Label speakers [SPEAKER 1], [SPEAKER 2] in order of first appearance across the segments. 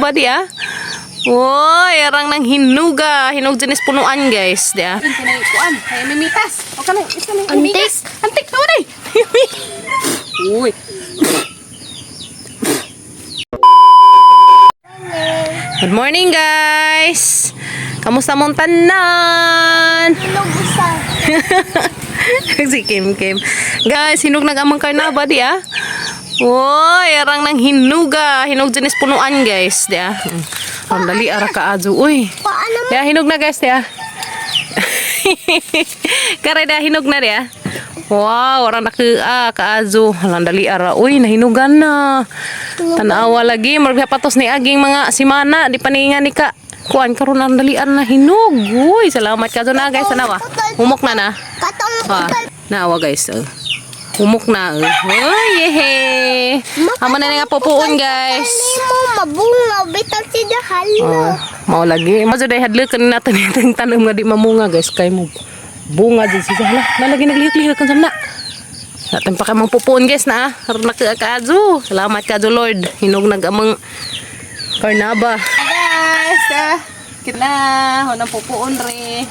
[SPEAKER 1] Ba dia? Woy, arang nang hinuga. Hinog jenis punuan, guys. Dia. Kuan, kaya mimitas. O ka na, isa na mimitas. Antik to day. Uy. Good morning, guys. Kamusta mong tanan? Si Kim. Guys, hinog nag-amang karnaba dia. Woy, arang nang hinuga. Hinog jenis punuan, guys. Dia. Ang dali ara ka azu. Uy. Ya, hinog na, guys, dia. Kare dah hinog na dia. Wow, orang nak ka azu. Ang dali ara. Uy, nahinugan na. Tanawa lagi magpapatos ni aging mga simana di paningan ni ka. Kuan karon ang dali ara na hinog. Uy, salamat ka na, guys. Tanawa. Humok na na. Naawa, guys. Humok na. Oh, yehe. Amo na nga pupuon, guys.
[SPEAKER 2] Mabunga bitan si dahalo.
[SPEAKER 1] Mau lagi. Maso day hadle kan natin itong tanong nga di mamunga, guys. Kay mo bunga din si hala. Nalagi naglihik-lihik kan samna. Natin pa kay mang pupuon, guys, na. Karon nakakaadyo. Salamat ka, Lord. Hinog nag-amang karnaba. Guys, kita honang pupuon re.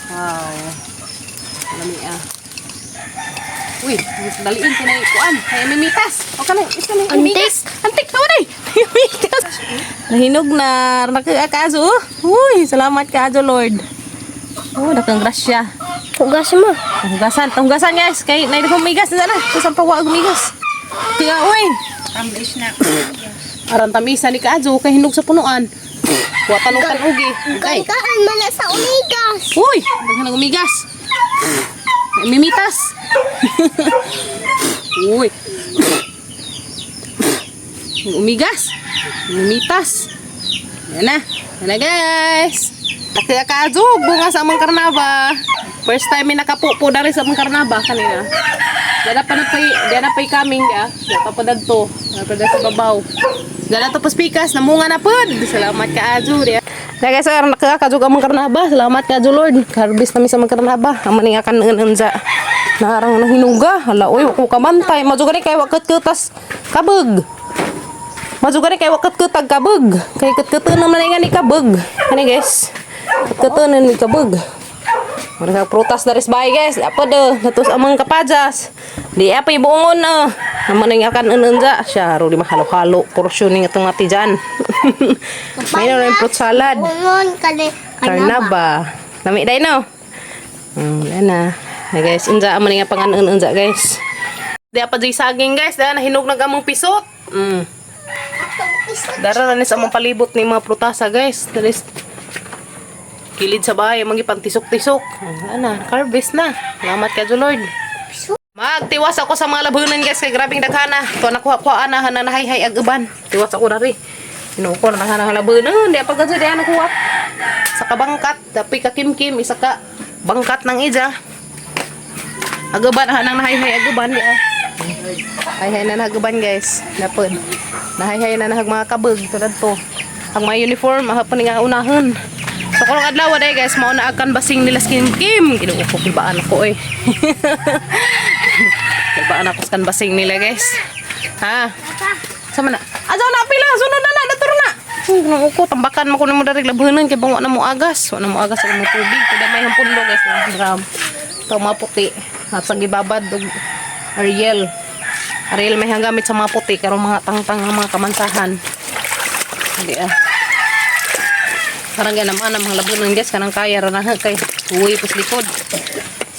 [SPEAKER 1] Wow. Lami Uy, daliin ko na yung kuan. Kaya mimitas. O ka na, isa na yung mimitas. Antik to day. Mimitas. Nahinog na. Nakakazo. Uy, salamat ka, Lord. Oh, nakang grasya.
[SPEAKER 2] Hugas mo.
[SPEAKER 1] Hugasan, guys. Kaya nahin ko migas na sana. Kusang pawa gumigas. Kaya, uy.
[SPEAKER 2] Tambis na.
[SPEAKER 1] Aran tamisa ni Kazo. Kaya hinog sa punuan. Watan ugi. Okay.
[SPEAKER 2] Kaan man sa umigas.
[SPEAKER 1] Uy, baghan umigas. Mimitas. Uy. Umigas. Mimitas. Yan na, guys. Nakakazog bunga sa amang karnaba. First time may nakapupo dari sa amang karnaba kanina. Diyan na pa'y kaming dia. Diyan pa padadto. Diyan sa babaw. Diyan na to paspikas. Namunga na pod. Salamat ka Azu dia. Nah guys, nakakazog amang karnaba. Salamat ka Azu Lord. Karbis namin sa amang karnaba. Amaning akan unza. Narang nahinuga. Hala, uy, ko kamantay. Majuga ni kay wakat ketas kabeg. Majuga ni kay wakat ketag kabeg. Kay ket-keteun naman nga ni kabeg. Kani guys. Ket-keteun ni kabeg. Mereka protes dari sebaik guys. Apa deh? Terus amang kapajas. Di apa ibu ngon Aman yang akan enenja. Syaru di mahalo-halo. Portioning itong matijan. Mayroon yung fruit salad. Karnaba. Lami day no. Yan na. Hey guys, unja aman nga pangan unja guys. Di apa di saging guys, dahil nahinog na gamong pisot. Dara na sa among palibot ni mga prutasa guys. Dali kilid sa bahay, mangi pantisok-tisok. Ana, harvest na. Salamat ka Lord. Magtiwas ako sa mga labunan guys, kay grabing daghana. To nakuha ana hanan hay aguban. Tiwas ako na ri. Inuko na hanan labunan, di apa gadto di ana kuha. Sa kabangkat, tapi ka kim-kim isa ka bangkat ng ija. Agaban hanang nahay agaban di Hay na nagaban guys. Napod. Nahay na nahag mga kabeg tulad to. Ang mga uniform ahapon nga unahon. So karong adlaw day guys, mao na akan basing nila kim. Ginuupo kibaan ako kibaan ako kan basing nila guys. Ha. Sama na. Ajaw na pila, sunod na naturo na. Ginuuko tambakan mo kuno mo dari labuhanan kay bango na mo agas. Wa na mo agas sa mo tubig. Kada may hampundo guys, drum. To maputi. At sa gibabad og Ariel may gamit sa mga puti karong mga tangtang ng mga kamansahan. Hindi Parang ganaman ang mga labunan guys kanang kaya ra na kay uwi pus likod.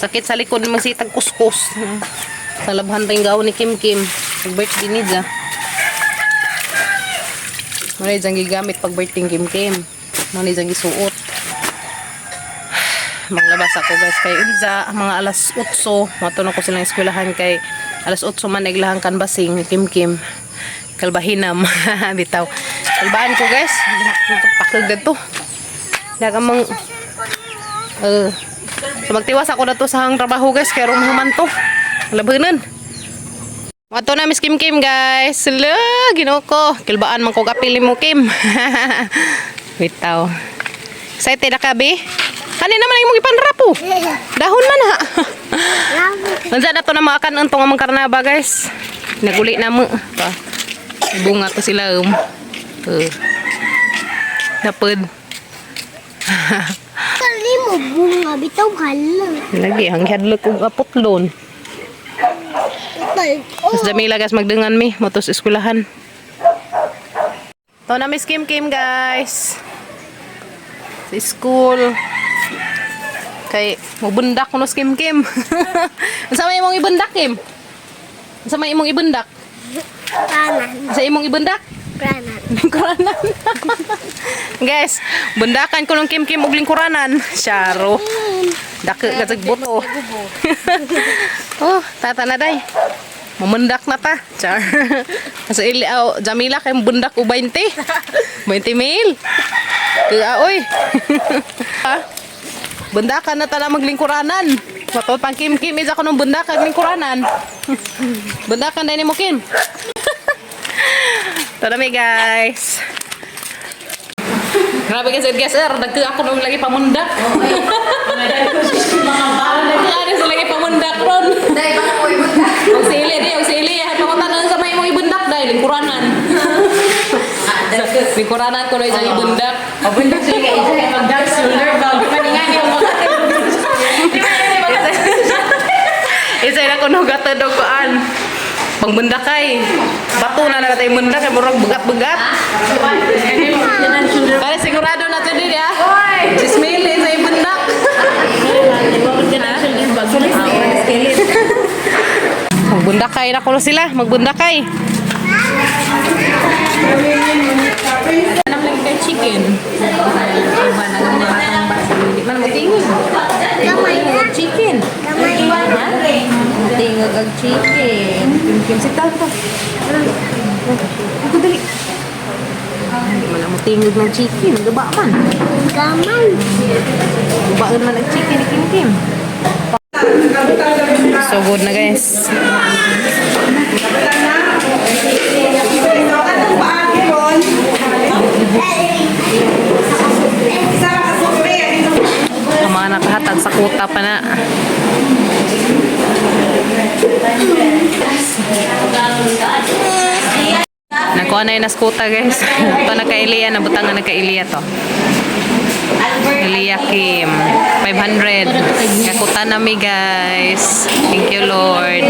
[SPEAKER 1] Sakit sa likod magsitag kuskus. Sa labhan tayong gawon ni Kim. Pag-birthday ni Dja. Muna dyan gigamit pag-birthday Kim. Muna dyan gisuot. Maglabas ako guys kay Unza mga alas 8 matuno ko silang eskwelahan kay alas 8 man naglahan kan basing Kim kalbahinam bitaw kalbahan ko guys pakag dito dagamang so magtiwas ako na to sa hang trabaho guys kay rumahan to labanan mato na Miss Kim guys sila ginoko kalbaan man ko kapili mo Kim bitaw excited na ka be. Kanin naman yung mga ipanrapo. Dahon man ha. Nandiyan na to na makakan untong amang karnaba guys. Naguli na mo. Bunga to sila Napod.
[SPEAKER 2] Kali mo bunga, bitaw hala.
[SPEAKER 1] Lagi, ang hadlok kong aputlon. Mas Jamila guys, magdengan mi. Motos eskulahan. Ito na Miss Kim Kim guys. Sa school. Kay, mabundak ko no Kim Kim. Sama imong ibundak Kim? Sama imong ibundak?
[SPEAKER 2] Pranan.
[SPEAKER 1] Sa imong ibundak?
[SPEAKER 2] Pranan.
[SPEAKER 1] Lingkuranan. Guys, bundakan ko ng Kim Kim og lingkuranan. Syaro. Dake ka sa buto. Oh, tata na day. Mamundak na ta. Char. Kasi Jamila kay bundak o 20. 20 mil. Kaya oy. Bundakan na ta na maglingkuranan. Mato pang Kim Kim isa ko nung bundakan lingkuranan. Bundakan dai ni mo Kim. Tara mi guys. Grabe kasi guys, nagka ako nung lagi pamundak. Nagka sa lagi pamundak ron.
[SPEAKER 3] Dahil baka ko ibundak.
[SPEAKER 1] Ang sili. Hati mo tanan sa may mong ibundak dahil lingkuranan. Lingkuranan ko na isang ibundak.
[SPEAKER 3] Mabundak sila kayo sa mag-dark shoulder bag. Maningan yung mga
[SPEAKER 1] Isa na ko nung gatadog koan. Pangbundakay. Bato na natin yung bundak. Murag bugat-bugat. Kaya sigurado na ito din ya. Chismili sa yung bundak. Magbundakay na ko sila. Magbundakay. Anam lagi kay chicken. Iba na ng mga tambas. Hindi man matingog. Tingog ang chicken. Tingog ang chicken. Kim sital ko. Ako dali. Hindi man ang matingog ng chicken. Gaba man.
[SPEAKER 2] Gaman.
[SPEAKER 1] Gabaan man ang chicken ni Kim Kim. So good na guys. Ang mga nakahatag sa kuta pa na. Nakuha na yun na skuta guys. Ito naka-Ilia. Nabutangan naka-Ilia to. Ilia Kim. 500. Kakuta nami guys. Thank you Lord.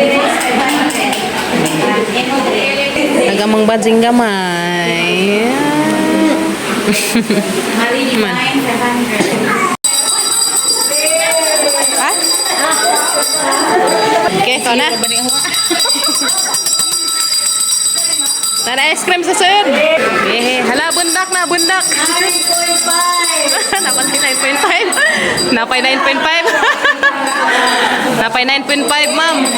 [SPEAKER 1] Nagamang badzing gamay. Man. Ha? Okay, ito na. Tara ice cream sa sir. Hala, bundak na, bundak. 9.5. Napay 9.5. Napay 9.5. Napay 9.5, ma'am.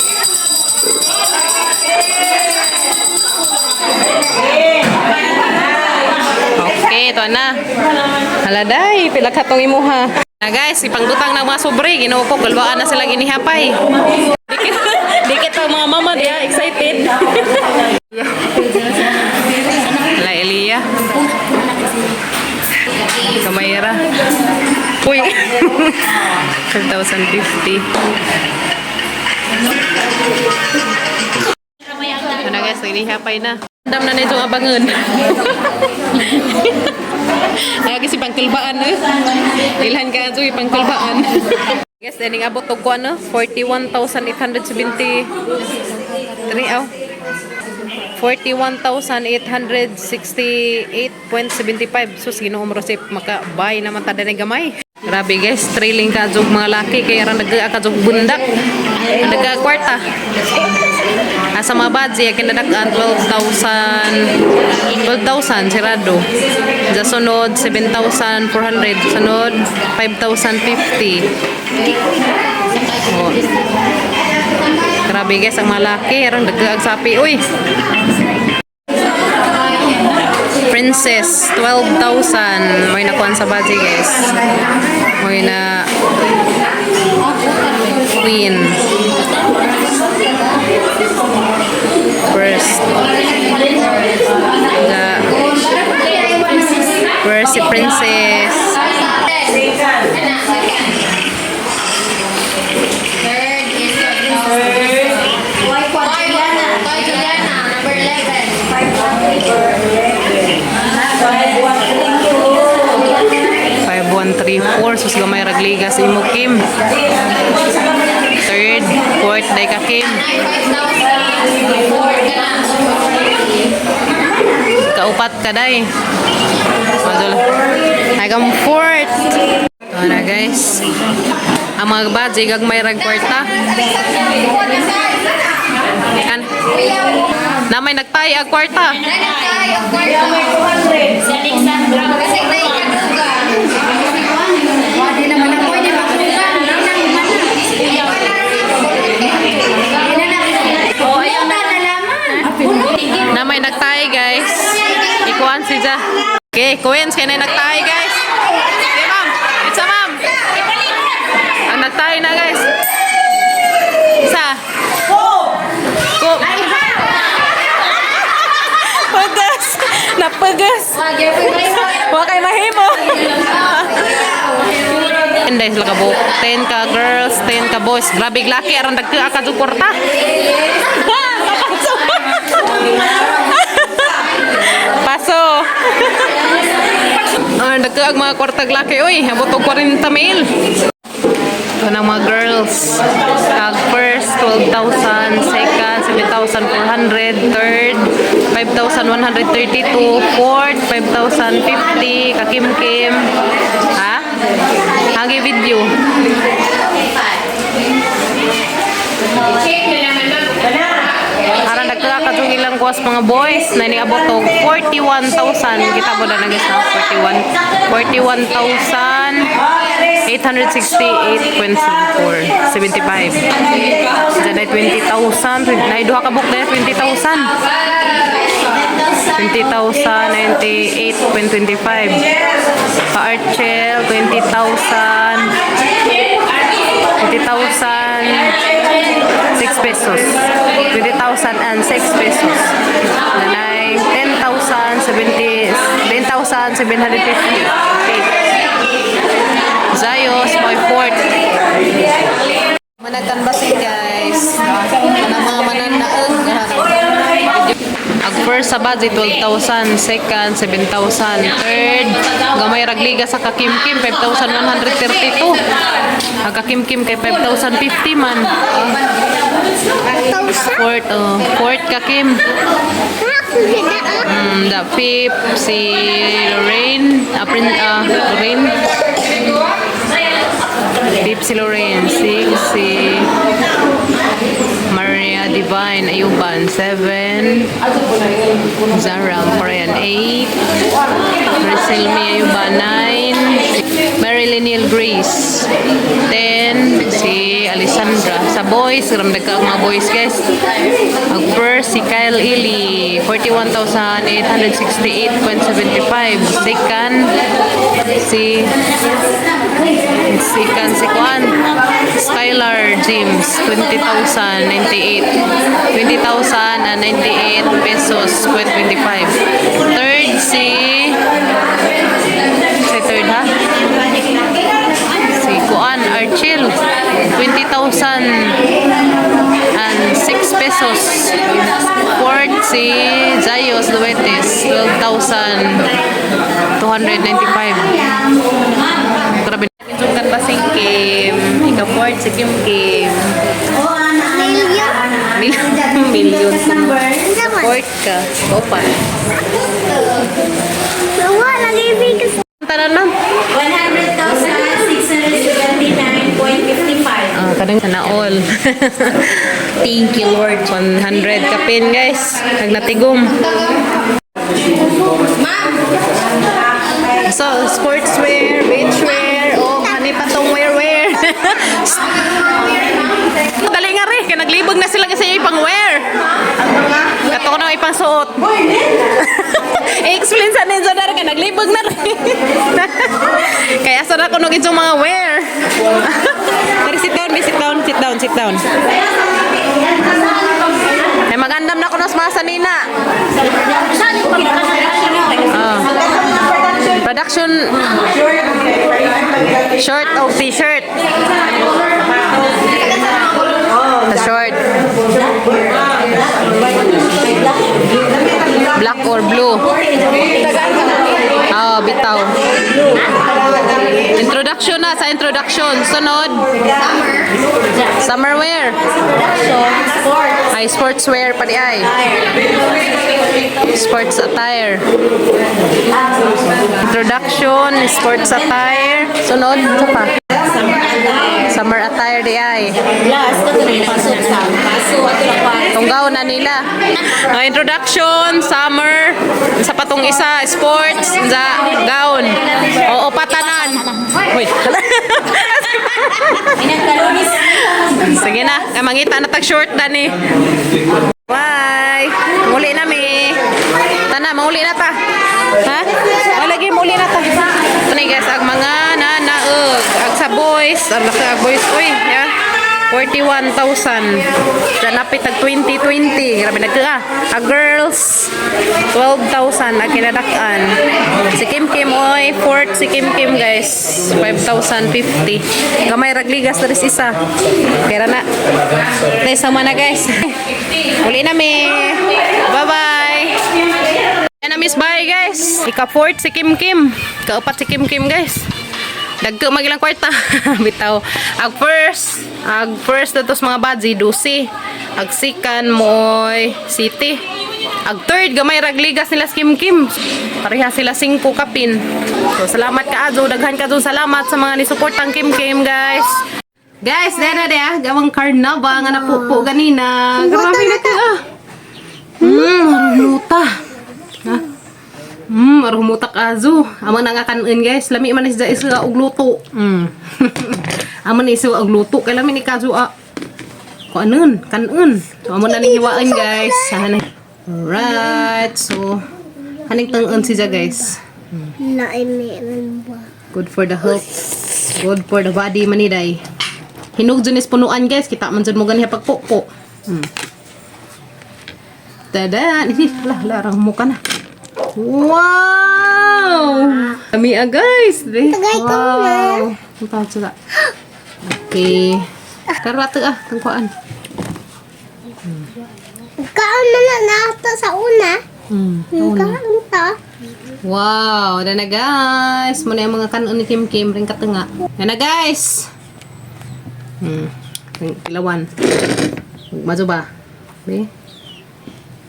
[SPEAKER 1] Okay, ito na. Hala, day. Pila ka tong imuha. Na guys, ipangbutang ng mga sobre. Ginoo ko, galwaan na sila ginihapay. Dikit ang mga mama niya, excited. Hala, Elia. Kamayra. Uy. 1,050. Ano guys, ginihapay na. Dam na nito abangan. Lagi si pangkulbaan eh. Ilhan ka ato pangkulbaan. Guys, dining abot og ko ano, 41,873 aw. 41,868.75. Sus ginuom rosip maka-buy naman tada ni gamay. Grabe guys, trailing ka jog mga laki kaya ra nagka jog bundak. Nagka kwarta. Asa mga badzi kinadagan 12,000 sirado. Sa sunod 7,400, sunod 5,050. Oh. Grabe guys, ang malaki arang dagag sapi. Uy. Princess 12,000. May nakuan sa badzi guys. May na Queen. First si Princess.
[SPEAKER 3] Juliana, number 11.
[SPEAKER 1] 3, 4. Sus gamay ragliga sa imo, Kim. 3rd, 4th, day ka, Kim. Kaupat ka, day. Madul. Hanggang 4th. Ito na, guys. Ang mga badge, gagmay rag kwarta. Kan? Na may nagtay ang kwarta. Na may nagtay, guys. Ikuan si Ja. Okay, Queens, kaya na nagtay, guys. Okay, ma'am. It's a ma'am. Ang nagtay na, guys. Isa. Go. Pagas. Napagas. Huwag kayo mahimo. And dahil sila ka buhok. 10 ka girls, 10 ka boys. Grabe laki. Arang dagka ka suporta. Paso. Dagka ang mga kwartag laki. Uy, abot og 40 mil. Ito ng mga girls. First, 12,000. Second, 7,400. Third, 5,132. Fourth, 5,050. Kakim-kim. Ha? Hagi video. Arang nagkaka kung ilang kuwas mga boys na iniabot og 41,000. Kita mo na nagis na 41,868.74 75. Diyan ay 20,000. Naiduha ka book na 20,000. 20,098.25. Pa-Archel 20,000. 20,000 6 pesos. 20,006 pesos. Nanay 10,750. Okay. Zayos, my fort. Managan basi guys. Manang mga mananaog. Ang first sa budget 12,000, second 7,000, third gamay ragliga sa kakimkim 5,132. Ang kakimkim kay 5,050 man. Fourth kakim. The fifth si Lorraine, Lorraine. Fifth si Lorraine, sixth si Maria Divine Ayuban, 7 Zara Korean, 8 Marcelmi Ayuban, 9 Marilyn Neil Grace, 10 si Alessandra. Sa boys, ramdag ka mga boys guys. Ang first si Kyle Ili, 41,868.75. Second si Kwan Skylar James, 20,098 pesos 25. Third si third ha si Kuan Archil, 20,006 pesos. Fourth si Zayos Luetes, 12,295. Grabe. Insukan pa si Kim. Ika-fourth si Kim Kim. Million. Fourth ka. Opan. Tanan na.
[SPEAKER 3] 100,679.55.
[SPEAKER 1] Kadang sana all.
[SPEAKER 3] Thank you, Lord.
[SPEAKER 1] 100 ka pin guys. Nagnatigom. So, sportswear, beachwear, hani pa tong wear. Dali nga rin, kaya naglibog na sila kasi yung ipang-wear. Kato ko na ipang suot. I-explain sa ninja na rin, kaya naglibog na rin. Kaya sarap ko nung itong mga wear. Pero sit down. Ay magandam na ko nas masa nina. Production short o t-shirt. The short. Black or blue. Oh, bitaw. Intro Introduction na sa introduction. Sunod. Summer wear. Ay, sportswear pa di ay. Sports attire. Introduction, sports attire. Sunod, ito pa. Summer attire di ay.
[SPEAKER 3] Last, ito na yung pasok sa paso. Ito na pa.
[SPEAKER 1] Tunggaw na nila. Introduction, summer, sa patong isa, sports, sa gown. Oo, patanan. Wait.
[SPEAKER 3] Inagkalonis.
[SPEAKER 1] Sige na, mangita na tag-short na ni. Bye. Muli na mi. Tana, mauli na ta. Ha? O lagi muli na ta. Ito na guys, ang mga nanaog. Ang sa boys, ang laki ang boys. Uy, ya. 41,000. Sa napit tag 2020. Grabe na ka. A girls, 12,000 na kinadakan. Si Kim Kim, oy, fourth si Kim Kim guys. 5,050. Gamay ragligas na rin isa. Kaya na. Tayo sama na guys. Uli na mi. Bye-bye. Yan na miss bye guys. Ika-fourth si Kim Kim. Ika-upat si Kim Kim guys. Dagko magilang kwarta. Bitaw. Ag first datos mga badzi dusi. Ag second moy city. Ag third gamay ragligas nila si Kim Kim. Pareha sila 5 kapin. So salamat ka Azo, daghan ka salamat sa mga nisuportang Kim Kim guys. Guys, dara dia gawang karnaba nga napupo ganina. Grabe na ka. Luta. Ha? Marumutak Azo. Amang nangakanin guys. Lami man isda isa og luto. Amang isa og luto. Kay lami ni Kazo kanon, kanon. So amang nanihiwaan guys. Alright. So haning tangon siya guys.
[SPEAKER 2] Meron ba?
[SPEAKER 1] Good for the health. Good for the body maniday. Hinog dyan is punuan guys. Kita man dyan mo ganiya pagpupo. Tada. Larang mo ka na. Wow! Kami guys.
[SPEAKER 2] Tagay ko na.
[SPEAKER 1] Wow. Suka. Okay. Karata tangkuan.
[SPEAKER 2] Kaan na na nato sa una. Kaan ta.
[SPEAKER 1] Wow, na guys. Muna yung mga kanon ni Kim Kim ring katunga. Yan na guys. Kilawan. Mazo ba? Be.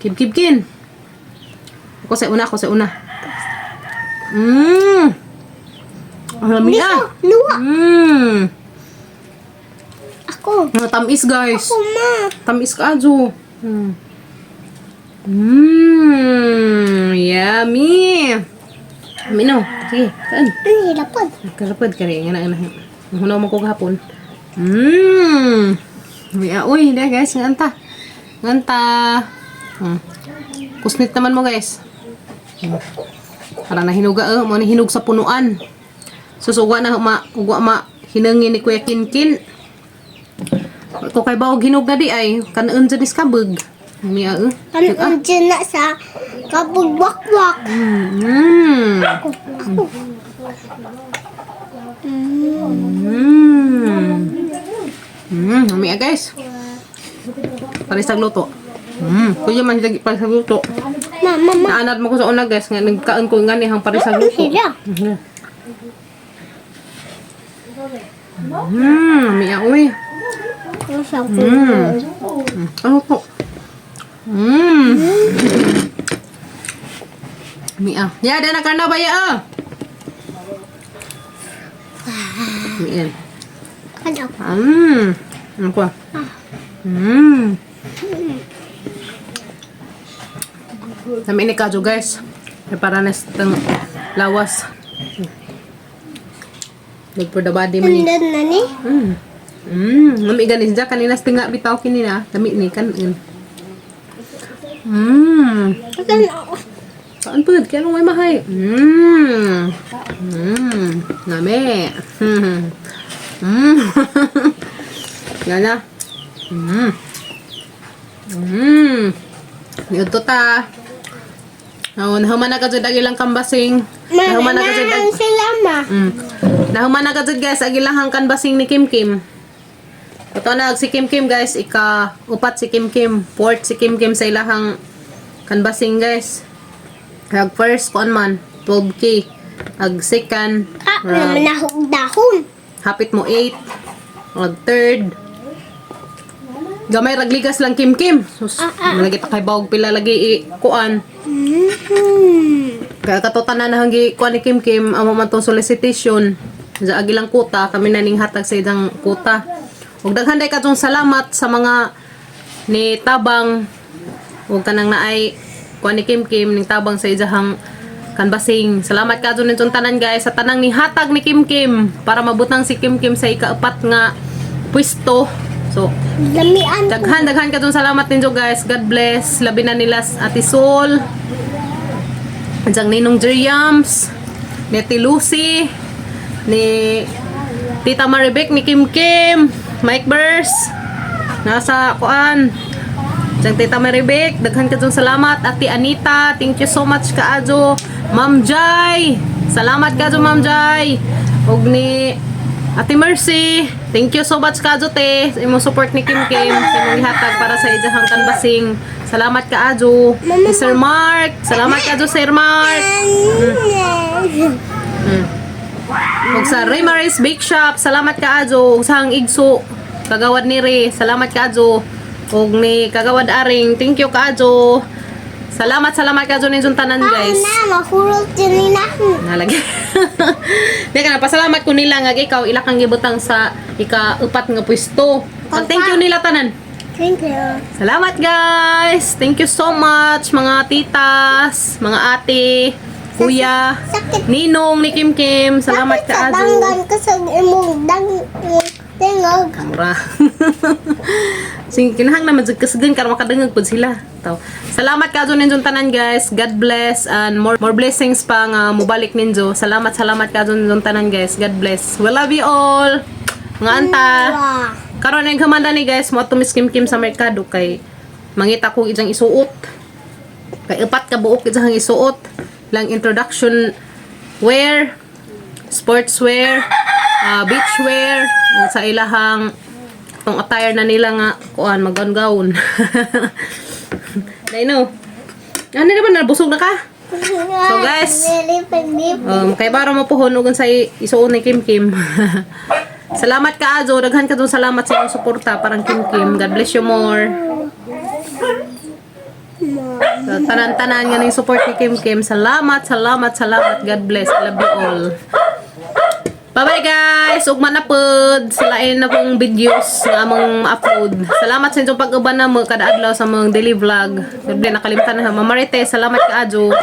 [SPEAKER 1] Kim. Ako sa una. Alam niya.
[SPEAKER 2] Luwa. Ako.
[SPEAKER 1] Tamis guys.
[SPEAKER 2] Ako ma.
[SPEAKER 1] Tamis ka Azo. Yummy. Mino, sige, kaan.
[SPEAKER 2] Hilapod.
[SPEAKER 1] Kalapad ka rin. Hunaw mo ko kahapon. Uy, dahil guys, nganta. Kusnit naman mo guys. Para na hinuga mo ni hinug sa punuan. Susugwa na ugwa hinangin ni Kuya Kinkin. Ko kay bawog hinug na di ay kanon sa diskabug. Miya
[SPEAKER 2] Ano dyan na sa kabugwakwak.
[SPEAKER 1] Miya guys. Parisag luto. Kuya man lagi parisag luto.
[SPEAKER 2] Mama.
[SPEAKER 1] Naanad mo ko sa una guys nga nagkaan ko nga nihang parisag luto.
[SPEAKER 2] Hila.
[SPEAKER 1] Miya uy.
[SPEAKER 2] Masang
[SPEAKER 1] Ano to? Miya. Ya, ada nak karna baya. Miya.
[SPEAKER 2] Ano?
[SPEAKER 1] Ano ko? Dami ni Kajo guys. Para na itong lawas. Good for the body man ni.
[SPEAKER 2] Andan na ni?
[SPEAKER 1] Nami ganis dyan. Kanina tinga bitaw kinina. Dami ni kanin.
[SPEAKER 2] Akan ako.
[SPEAKER 1] Saan po? Kaya nung may mahay. Nami. Yan na. Ito ta. Nahuman na ka dyan agilang kambasing. Nahuman na ka dyan.
[SPEAKER 2] Mananahan sila ma.
[SPEAKER 1] Nahuman na ka dyan guys agilang kambasing ni Kim Kim. Ito na si Kim Kim guys. Upat si Kim Kim. Fourth si Kim Kim sa ilahang kanbasing guys. Kag first kuan man 12K. Ag second,
[SPEAKER 2] Naman ako dahon.
[SPEAKER 1] hapit mo 8. Ag third, gamay ragligas lang Kim. Sus, malagi ta kay bawog pila lagi kuan. Kaya katutan na hanggi kuan ni Kim, amo man tong solicitation. Sa agilang kuta, kami na ning hatag sa idang kuta. Ug daghan day kadtong salamat sa mga ni tabang ug kanang naay kuan ni Kim ning tabang sa ijahang canvassing. Salamat kadto nitong tanan guys sa tanang ni hatag ni Kim para mabutang si Kim sa ikaapat nga pwesto. So,
[SPEAKER 2] Lamian ko.
[SPEAKER 1] daghan kadtong salamat ninyo guys. God bless. Labi na nila Ate Sol. Anjang Ninong Jeriams, ni Ate Lucy, ni Tita Maribek, ni Kim, Mike Burst, nasa kuan. Anjang Tita Maribek, daghan kadtong salamat. Ate Anita, thank you so much kaadyo. Ma'am Jai, salamat kaadyo Ma'am Jai. Og ni Ate Mercy, thank you so much kaadyo te. Sa imong support ni Kim, sa imong ihatag para sa ijahang canvassing. Salamat kaadyo. Ni Sir Mark, salamat kaadyo Sir Mark. Ug sa Ray Maris Bake Shop, salamat kaadyo. Ug sa hang igso, kagawad ni Ray, salamat kaadyo. Ug ni kagawad Aring, thank you kaadyo. Salamat kaadyo ninyong tanan guys.
[SPEAKER 2] Na, mahulog din na.
[SPEAKER 1] Nalagay. Di ka na, pasalamat ko nila nga ikaw ila kang gibutang sa ika-upat nga pwesto. Thank you nila tanan.
[SPEAKER 2] Thank you.
[SPEAKER 1] Salamat guys. Thank you so much mga titas, mga ate, kuya,
[SPEAKER 2] Sakit.
[SPEAKER 1] ninong ni Kim. Salamat
[SPEAKER 2] Sa
[SPEAKER 1] kaadyo.
[SPEAKER 2] danggan ko sa imong tingog.
[SPEAKER 1] Mura. Sing kinahang naman jud kasgan karon makadangag pud sila. Taw. Salamat kaadyo ninyong tanan guys. God bless and more blessings pa nga mobalik ninyo. Salamat kaadyo ninyong tanan guys. God bless. We love you all. Mga anta.
[SPEAKER 2] Wow.
[SPEAKER 1] Karon ang kamanda ni guys, mo ato Miss Kim sa merkado kay mangita ko ijang isuot. Kay upat ka buok ijang isuot. Lang introduction wear, sportswear, beachwear, ug sa ilahang tong attire na nila nga kuan maggaon-gaon. Dai no. Ano naman nabusog na ka? So guys, kay baro mo pohon ug sa isuot ni Kim. Salamat kaadyo, daghan kadtong salamat sa inyong suporta parang Kim. God bless you more. So, tanan-tanan nga ning support ni Kim. Salamat. God bless. I love you all. Bye-bye guys. Ug manapod sila na pong videos nga among upload. Salamat sa inyong pag-uban na mo kada adlaw sa mga daily vlog. Hindi nakalimutan na Mama Rite, salamat kaadyo.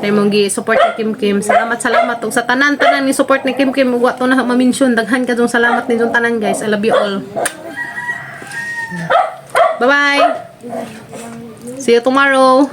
[SPEAKER 1] Sa imong gi-support ni Kim. Salamat. Ug sa tanan-tanan ni support ni Kim ug wato na ma-mention. Daghan kadtong salamat ninyong tanan guys. I love you all. Bye-bye. See you tomorrow.